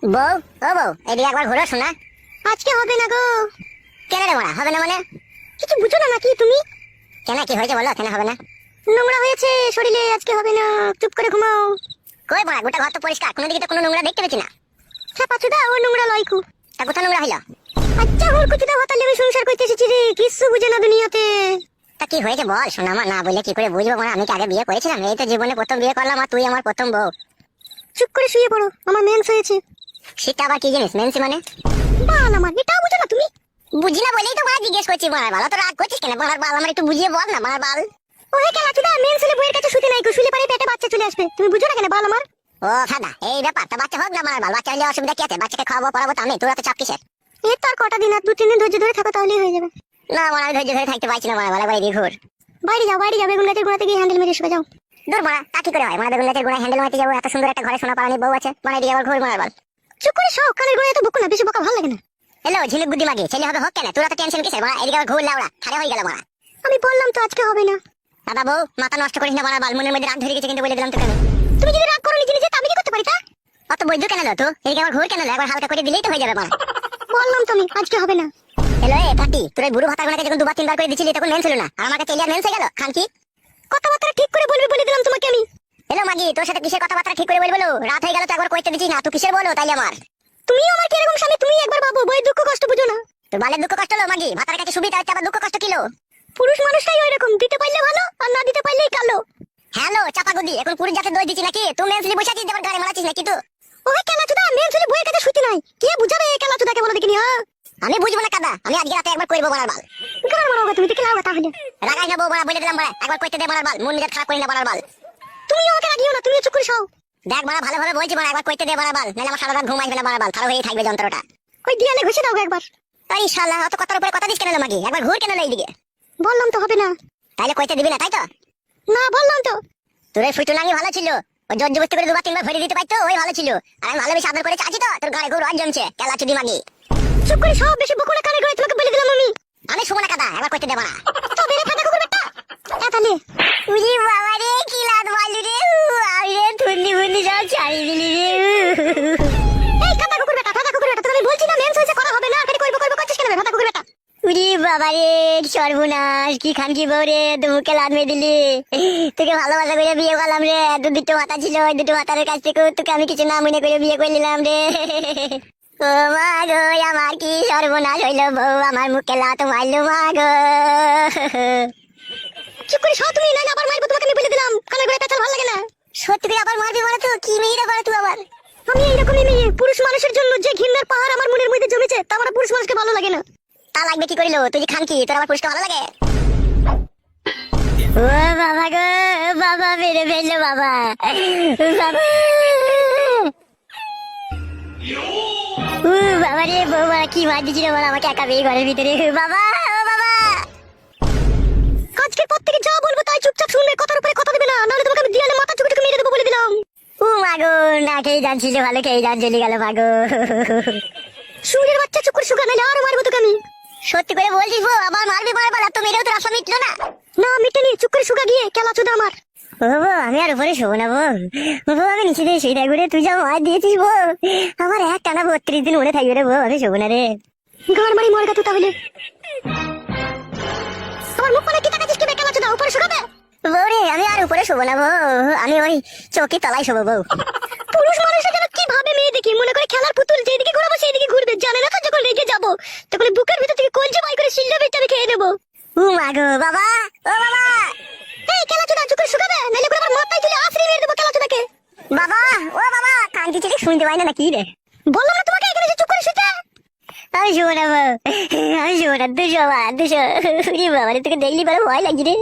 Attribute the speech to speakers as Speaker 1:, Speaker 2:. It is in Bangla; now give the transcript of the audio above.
Speaker 1: বউ, ও বউ, এদিকে একবার ঘুরো শোনা।
Speaker 2: আজকে হবে না গো।
Speaker 1: কেন রে মারা হবে না মানে?
Speaker 2: কিছু বুঝো না নাকি তুমি?
Speaker 1: কেন, কি হয়েছে বলো, কেন হবে না?
Speaker 2: নোংরা হয়েছে শরীরে, আজকে হবে না, চুপ করে ঘুমাও।
Speaker 1: কই মারা, গোটা ঘর তো পরিষ্কার, কোনো দিকে তো কোনো নোংরা দেখতে পেছি না।
Speaker 2: হ্যাঁ পাচুদা, ও নোংরা লয় খুব।
Speaker 1: তা কোথা নোংরা হইলো?
Speaker 2: আচ্ছা ওর কুচুদা হতালে আমি সংসার করতে এসেছি রে, কিছু বুঝে না দুনিয়াতে।
Speaker 1: তা কি হয়েছে বল শোনা, আমার না বললে কি করে বুঝবো মারা? আমি কি আগে বিয়ে করেছিলাম? এই তো জীবনে প্রথম বিয়ে করলাম, আর তুই আমার প্রথম বউ।
Speaker 2: চুপ করে শুয়ে পড়ো, আমার মেন্স হয়েছে।
Speaker 1: সেটা আবার কি জিনিস মেন্সি মানে?
Speaker 2: বাল আমার, এটাও বুঝো না তুমি?
Speaker 1: বুঝি না বলেই তো মারা জিজ্ঞেস করছি। মারার বাল তো রাগ করছিস কেন? মারার বাল আমার একটু বুঝিয়ে বল না মারার বাল।
Speaker 2: ও হে কেলাচুদা, মেন্স হলে বইয়ের কাছে শুতে নাই গো, শুলে পারে পেটে বাচ্চা চলে আসবে, তুমি বুঝো না কেন বাল আমার?
Speaker 1: ও ফাদা, এই ব্যাপার। তা বাচ্চা হোক না মারার বাল, বাচ্চা হলে অসুবিধা কি আছে? বাচ্চাকে খাওয়াবো পড়াবো তো আমি, তোরা তো চাপ কিসের?
Speaker 2: এর তো আর কটা দিন, আর 2-3 দিন ধৈর্য ধরে থাকো তাহলেই হয়ে যাবে।
Speaker 1: না মারা, আমি ধৈর্য ধরে থাকতে পারছি না মারার বাল, একবার এদিকে ঘুর।
Speaker 2: বাইরে যাও, বাইরে যাও, বেগুন গাছের গোড়াতে গিয়ে হ্যান্ডেল মেরে শুয়ে যাও।
Speaker 1: দূর মারা, তা কি করে হয়? মারা বেগুন গাছের গোড়ায় হ্যান্ডেল মারতে যাবো? এত সুন্দর একটা ঘরে সোনা পালানি বউ আছে, মানে এদিকে আবার ঘুর মারার বাল।
Speaker 2: চুপ করে শোও, কানের গোড়ায় তো বকো না, বেশি বকা ভালো লাগে না।
Speaker 1: হ্যালো ঝিলিক বুদ্ধি মাগি, ছেলে হবে হোক কেন? তোরা তো টেনশন কিসের মারা? এদিকে আবার ঘুর লাউড়া, ছাড়ে হয়ে গেল মারা।
Speaker 2: আমি বললাম তো আজকে হবে না।
Speaker 1: দাদা বউ, মাথা নষ্ট করিস না মারার বাল, মনের মধ্যে রাগ ধরে গেছে কিন্তু বলে দিলাম তোকে আমি।
Speaker 2: তুমি যদি রাগ করো নিজে নিজে, তা আমি কি করতে পারি তা?
Speaker 1: অত বৈদ্য কেন লো তো? এদিকে আবার ঘুর কেন লো? একবার হালকা করে দিলেই তো হয়ে যাবে মারা।
Speaker 2: বললাম তো আমি আজকে হবে না।
Speaker 1: হ্যালো এ পাটি, তোর এই বুড়ো ভাতা গুনাকে যখন 2-3 বার করে দিছিলি তখন মেন ছিল না, আর আমাকে তেলিয়া মেন হয়ে গেল খান কি?
Speaker 2: কথাবার্তা ঠিক করে বলবে বলে দিলাম তোমাকে আমি।
Speaker 1: হ্যালো মাগি, তোর সাথে কিসের কথাবার্তা ঠিক করে বলবো? রাত হয়ে গেল তো একবার কইতে দিছিস না, তুই কিসের বলো তাইলে আমার?
Speaker 2: তুমিও আমার কি এরকম স্বামী? তুমি একবার ভাবো, বই দুঃখ কষ্ট বুঝো না।
Speaker 1: তোর বালের দুঃখ কষ্ট হলো মাগি, ভাতার কাছে সুবিধা হচ্ছে আবার দুঃখ কষ্ট কিলো?
Speaker 2: পুরুষ মানুষটাই ওই রকম, দিতে পারলে ভালো আর না দিতে পারলেই কালো।
Speaker 1: হ্যালো চাপা গুদি, এখন পুরুষ জাতে দই দিচ্ছি নাকি? তুই মেন্সলি বসে আছিস, দেবার গাড়ি মারাচ্ছিস নাকি তুই?
Speaker 2: ওই কেলাচুদা, মেন ছেলে বইয়ের কাছে শুতে নাই, কে বুঝাবে এই কেলাচুদাকে বলো দেখিনি? হ্যাঁ
Speaker 1: আমি বুঝবো না কাদা, আমি আজকে রাতে একবার করবো মারার বাল।
Speaker 2: গান মারো তুমি, দেখে লাও তাহলে।
Speaker 1: রাগাই না বউ মারা, বলে দিলাম মারা, একবার কইতে দে মারার বাল, মন নিজের খারাপ করি না মারার বাল।
Speaker 2: তুমি আমাকে রাগিও না, তুমি চুপ করে শোও।
Speaker 1: দেখ মারা, ভালোভাবে বলছি মারা, একবার কইতে দে মারার বাল, নাহলে আমার সারা রাত ঘুম আসবে না মারার বাল, খারাপ হয়েই থাকবে যন্ত্রটা।
Speaker 2: ওই দিয়ালে ঘষে দাও গো একবার।
Speaker 1: তাই শালা অত কথার উপরে কথা দিস কেন লো মাগি? একবার ঘুর কেন লো এইদিকে?
Speaker 2: বললাম তো হবে না।
Speaker 1: তাইলে কইতে দিবি না তাই তো?
Speaker 2: না বললাম তো।
Speaker 1: তোর এই ফুটুলাঙ্গি ভালো ছিল, ওই জোর জবস্তি করে 2-3 বার ভরে দিতে পারতো, ওই ভালো ছিল। আর আমি ভালোবেসে আদর করে চাচ্ছি তো, তোর গায়ে ঘুর রজ জমছে কেলা চুদি মাগি।
Speaker 2: চুপ করে শোও, বেশি বকো না, কানের গোড়ায় তোমাকে বলে দিলাম আমি।
Speaker 1: আমি শুবো না কাদা, একবার কইতে দে মারা।
Speaker 2: তবে রে ফাটা কুকুর বেটা, তাহলে
Speaker 1: উজি বাবা রে, কি লাদ মারলি রে, আমি রে থুন্নি মুন্নি সব ছাড়িয়ে দিলি রে।
Speaker 2: এই ফাটা কুকুর বেটা, ফাটা কুকুর বেটা, তোকে আমি বলছি না মেন্স হয়েছে, করা হবে না, খালি কইবো কইবো করছিস কেন ফাটা কুকুর বেটা?
Speaker 1: উজি বাবা রে, সর্বনাশ, কি খান কি বউ রে, তুই মুখে লাদ মেরে দিলি। তোকে ভালোবাসা করে বিয়ে করলাম রে, দুটো মাথা ছিল, ওই দুটো মাথার কাছ থেকে তোকে আমি কিছু না মনে করে বিয়ে করে নিলাম রে। ও মা গো, আমার কি সর্বনাশ হইলো, বউ আমার মুখে লাত মারলো মা গো।
Speaker 2: চুপ করে শোও তুমি, নাইলে আবার মারবো তোমাকে, আমি বলে দিলাম, কানের গোড়ায় পেঁচাল ভালো লাগে না।
Speaker 1: সত্যি করে আবার মারবি মানে? তো কি মেয়েরা করে তুই আবার?
Speaker 2: আমি এইরকমই মেয়ে, পুরুষ মানুষের জন্য যে ঘৃণার পাহাড় আমার মনের মধ্যে জমেছে, তা আমার পুরুষ মানুষকে ভালো লাগে না।
Speaker 1: তা লাগবে কি করিল? তুই যে খান কি, তোর আমার পুরুষকে ভালো লাগে? ও বাবা গো, বাবা মেরে ফেললো বাবা, বাবা। বাবা রে, বৌমা কি মার দিছিল বল আমাকে একা পেয়ে ঘরের ভিতরে। বাবা, ও বাবা।
Speaker 2: আজকের পর থেকে যা বলবো তাই চুপচাপ শুনবে, কথার উপরে কথা দেবে না, নাহলে তোমাকে আমি দিয়ালে মাথা চুকে চুকে মেরে দেবো বলে দিলাম।
Speaker 1: ও মাগো, না খেয়ে যাচ্ছিল, ভালো খেয়ে যান চলে গেল মাগো।
Speaker 2: সুরের বাচ্চা, চুপ করে শুকা, নাহলে আরো মারবো তোকে আমি।
Speaker 1: সত্যি করে বলছিস বউ, আবার মারবি মারবার? আর তো মেরেও তোর আশা মিটলো না।
Speaker 2: না মিটেনি, চুপ করে শুকা গিয়ে, কেলাচুদা আমার।
Speaker 1: ও বউ, আমি আর উপরে শোবো না বউ, বউ আমি নিচে দিয়ে শুয়ে থাকবো রে, তুই যা মার দিয়েছিস বউ, আমার এক টানা 32 দিন উড়ে থাকবে রে বউ, আমি শোবো না রে।
Speaker 2: গান মারি মরগা তুই তাহলে। আমার মুখ মানে কি তাকাচ্ছিস কি বে, কেলাচুদা উপরে শুকাবে?
Speaker 1: বউ রে, আমি আর উপরে শোবো না বউ, আমি ওই চৌকি তলায় শোবো বউ।
Speaker 2: পুরুষ মানুষরা যেন কি ভাবে মেয়ে দেখি, মনে করে খেলার পুতুল, যেদিকে ঘুরাবো সেইদিকে ঘুরবে, জানে না তো যখন রেগে যাবো তখন বুকের ভিতর থেকে কলজে বাই করে শিল্লা বেচে আমি খেয়ে নেবো।
Speaker 1: ও মাগো, বাবা, ও বাবা।
Speaker 2: এই কেলাচুদা, চুপ করে শুকাবে, নাহলে করে আমার মাথায় তুলে আছড়ে মেরে দেবো কেলাচুদাকে।
Speaker 1: বাবা, ও বাবা, কান কি ছেলে শুনতে পাই না নাকি রে?
Speaker 2: বললাম না তোমাকে এখানে এসে চুপ করে শুতে।
Speaker 1: আমি শোবো না বউ, আমি শোবো না, 200 বার 200। বাবা রে, তোকে দেখলি বড় ভয় লাগছে রে।